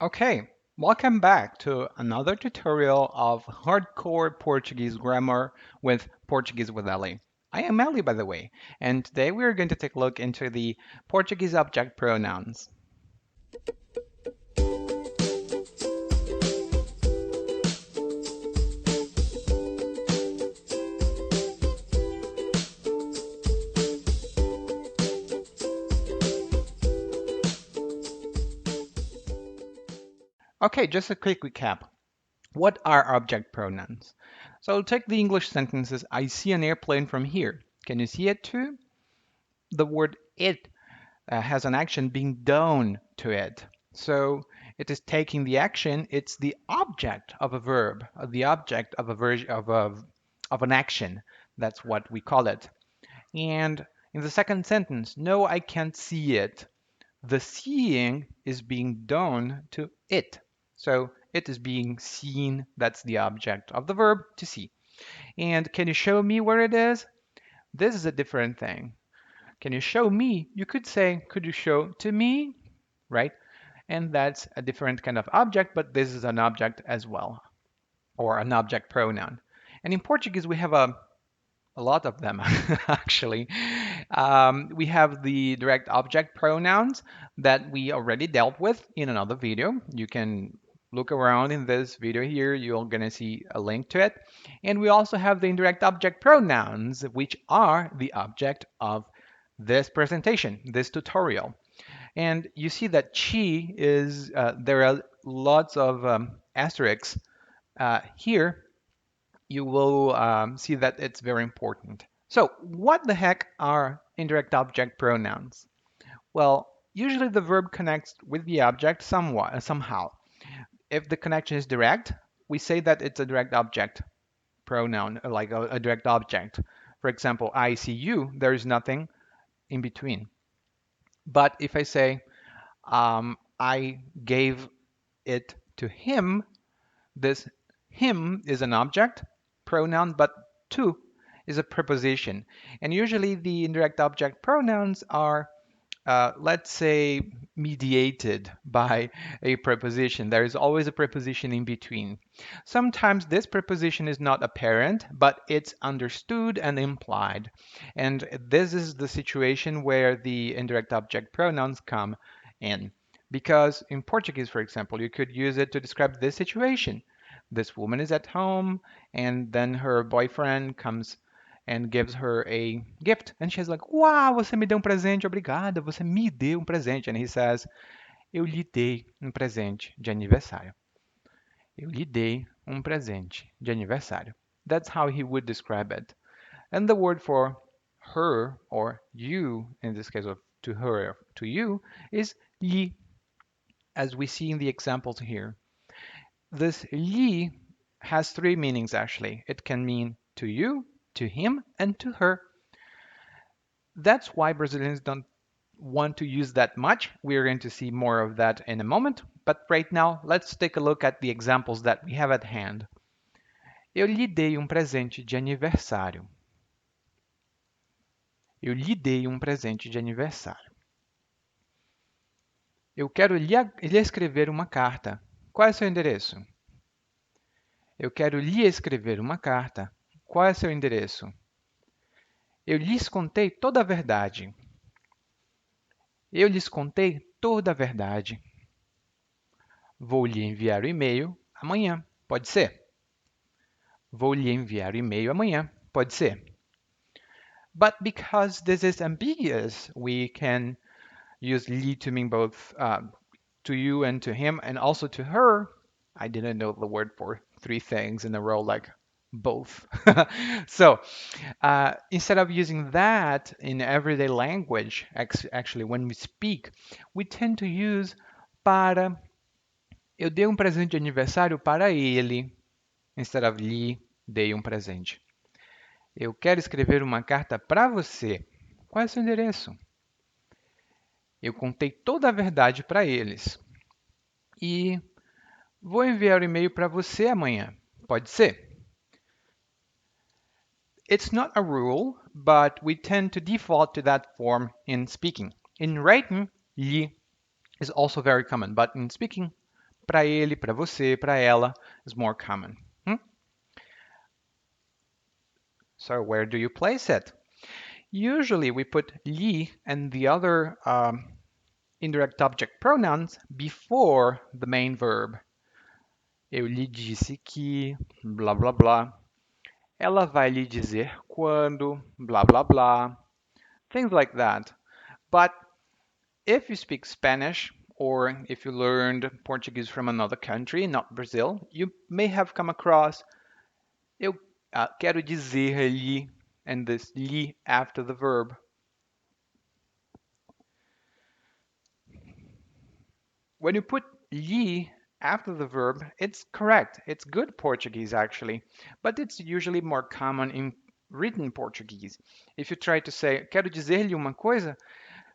Okay, welcome back to another tutorial of hardcore Portuguese grammar with Portuguese with Ellie. I am Ellie, by the way, and today we are going to take a look into the Portuguese object pronouns. Okay, just a quick recap. What are object pronouns? So take the English sentences, I see an airplane from here. Can you see it too? The word it has an action being done to it. So it is taking the action, it's the object of a verb, the object of a version of an action. That's what we call it. And in the second sentence, no, I can't see it. The seeing is being done to it. So it is being seen. That's the object of the verb to see. And can you show me where it is? This is a different thing. Can you show me? You could say, could you show to me? Right? And that's a different kind of object, but this is an object as well, or an object pronoun. And in Portuguese, we have a lot of them, actually. We have the direct object pronouns that we already dealt with in another video. You can look around in this video here, you're going to see a link to it. And we also have the indirect object pronouns, which are the object of this presentation, this tutorial. And you see that chi is, there are lots of asterisks here. You will see that it's very important. So what the heck are indirect object pronouns? Well, usually the verb connects with the object somehow. If the connection is direct, we say that it's a direct object pronoun, like a direct object. For example, I see you, there is nothing in between. But if I say, I gave it to him, this him is an object pronoun, but to is a preposition. And usually the indirect object pronouns are, let's say, mediated by a preposition. There is always a preposition in between. Sometimes this preposition is not apparent, but it's understood and implied. And this is the situation where the indirect object pronouns come in. Because in Portuguese, for example, you could use it to describe this situation. This woman is at home, and then her boyfriend comes and gives her a gift. And she's like, wow, você me deu presente, obrigada, você me deu presente. And he says, eu lhe dei presente de aniversário. Eu lhe dei presente de aniversário. That's how he would describe it. And the word for her or you, in this case of to her, to you, is lhe, as we see in the examples here. This lhe has three meanings actually. It can mean to you, to him, and to her. That's why Brazilians don't want to use that much. We're going to see more of that in a moment. But right now, let's take a look at the examples that we have at hand. Eu lhe dei presente de aniversário. Eu lhe dei presente de aniversário. Eu quero lhe escrever uma carta. Qual é seu endereço? Eu quero lhe escrever uma carta. Qual é seu endereço? Eu lhes contei toda a verdade. Eu lhes contei toda a verdade. Vou lhe enviar o e-mail amanhã. Pode ser? Vou lhe enviar o e-mail amanhã. Pode ser? But because this is ambiguous, we can use lhe to mean both to you and to him, and also to her. I didn't know the word for three things in a row, like both. So instead of using that in everyday language, actually, when we speak, we tend to use para. Eu dei presente de aniversário para ele, instead of lhe dei presente. Eu quero escrever uma carta para você. Qual é o seu endereço? Eu contei toda a verdade para eles. E vou enviar o e-mail para você amanhã. Pode ser? It's not a rule, but we tend to default to that form in speaking. In writing, lhe is also very common, but in speaking, Para ele, para você, para ela is more common. So where do you place it? Usually we put lhe and the other indirect object pronouns before the main verb. Eu lhe disse que, blá blá blá. Ela vai lhe dizer quando, blá blá blá. Things like that. But if you speak Spanish, or if you learned Portuguese from another country, not Brazil, you may have come across eu quero dizer-lhe and this lhe after the verb. When you put lhe after the verb, it's correct. It's good Portuguese actually, but it's usually more common in written Portuguese. If you try to say quero dizer-lhe uma coisa,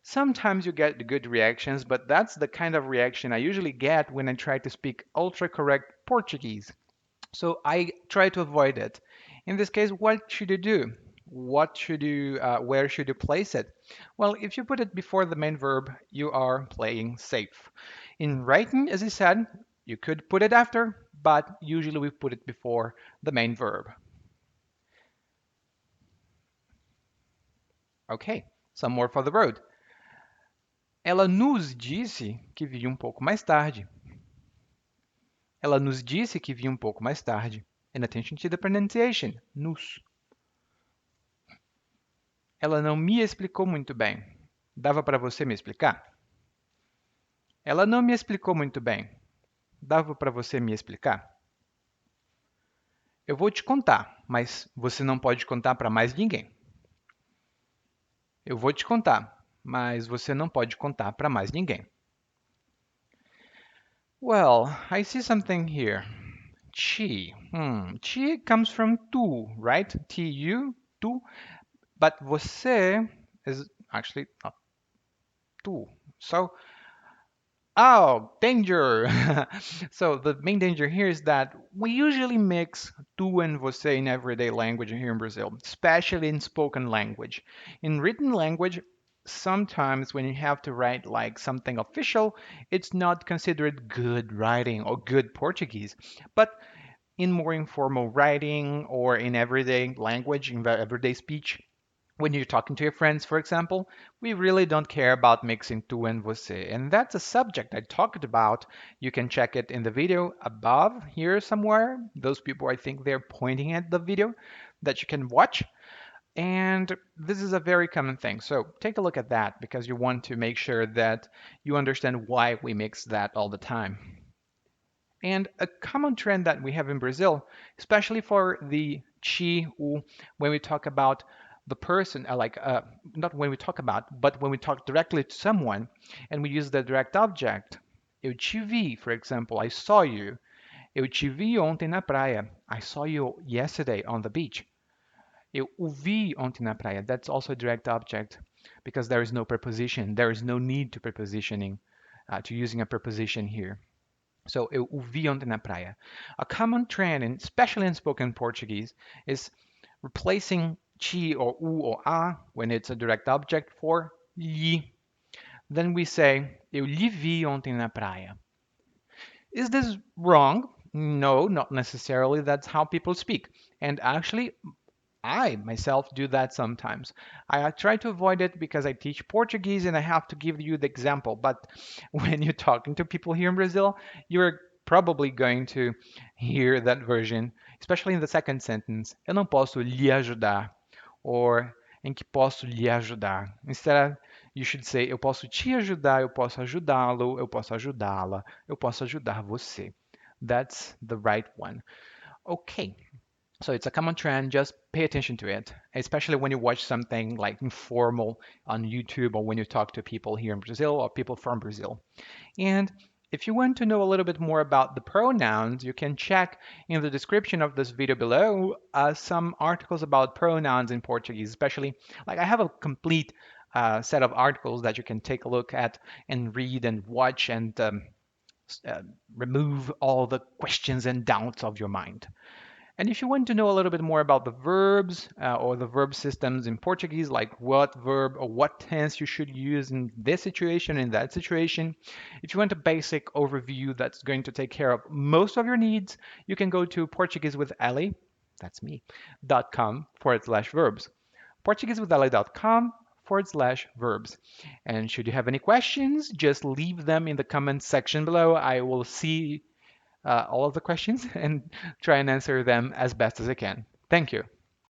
sometimes you get good reactions, but that's the kind of reaction I usually get when I try to speak ultra correct Portuguese. So I try to avoid it. In this case, what should you do? Where should you place it? Well, if you put it before the main verb, you are playing safe. In writing, as I said, you could put it after, but usually we put it before the main verb. Okay, some more for the road. Ela nos disse que viria um pouco mais tarde. Ela nos disse que vinha um pouco mais tarde. And attention to the pronunciation, nos. Ela não me explicou muito bem. Dava para você me explicar? Ela não me explicou muito bem. Dava para você me explicar? Eu vou te contar, mas você não pode contar para mais ninguém. Eu vou te contar, mas você não pode contar para mais ninguém. Well, I see something here. Chi. Chi comes from tu, right? Tu, tu. But você is actually not tu. So, oh, danger! So the main danger here is that we usually mix tu and você in everyday language here in Brazil, especially in spoken language. In written language, sometimes when you have to write like something official, it's not considered good writing or good Portuguese. But in more informal writing or in everyday language, in everyday speech, when you're talking to your friends, for example, we really don't care about mixing tu and você. And that's a subject I talked about. You can check it in the video above here somewhere. Those people, I think they're pointing at the video that you can watch. And this is a very common thing. So take a look at that because you want to make sure that you understand why we mix that all the time. And a common trend that we have in Brazil, especially for the chi, u, when we talk about the person, not when we talk about, but when we talk directly to someone and we use the direct object. Eu te vi, for example, I saw you. Eu te vi ontem na praia. I saw you yesterday on the beach. Eu o vi ontem na praia. That's also a direct object because there is no preposition. There is no need to prepositioning, to using a preposition here. So, eu o vi ontem na praia. A common trend, especially in spoken Portuguese, is replacing chi or u or a when it's a direct object for lhe. Then we say, eu lhe vi ontem na praia. Is this wrong? No, not necessarily. That's how people speak. And actually, I myself do that sometimes. I try to avoid it because I teach Portuguese and I have to give you the example. But when you're talking to people here in Brazil, you're probably going to hear that version, especially in the second sentence. Eu não posso lhe ajudar. Or em que posso lhe ajudar. Instead, you should say eu posso te ajudar, eu posso ajudá-lo, eu posso ajudá-la, eu posso ajudar você. That's the right one. Okay. So it's a common trend, just pay attention to it, especially when you watch something like informal on YouTube or when you talk to people here in Brazil or people from Brazil. And if you want to know a little bit more about the pronouns, you can check in the description of this video below some articles about pronouns in Portuguese, especially like I have a complete set of articles that you can take a look at and read and watch and remove all the questions and doubts of your mind. And if you want to know a little bit more about the verbs or the verb systems in Portuguese, like what verb or what tense you should use in this situation, in that situation, if you want a basic overview that's going to take care of most of your needs, you can go to Portuguese with Ellie, that's me, .com/verbs. PortugueseWithLA.com/verbs. And should you have any questions, just leave them in the comment section below. I will see all of the questions and try and answer them as best as I can. Thank you.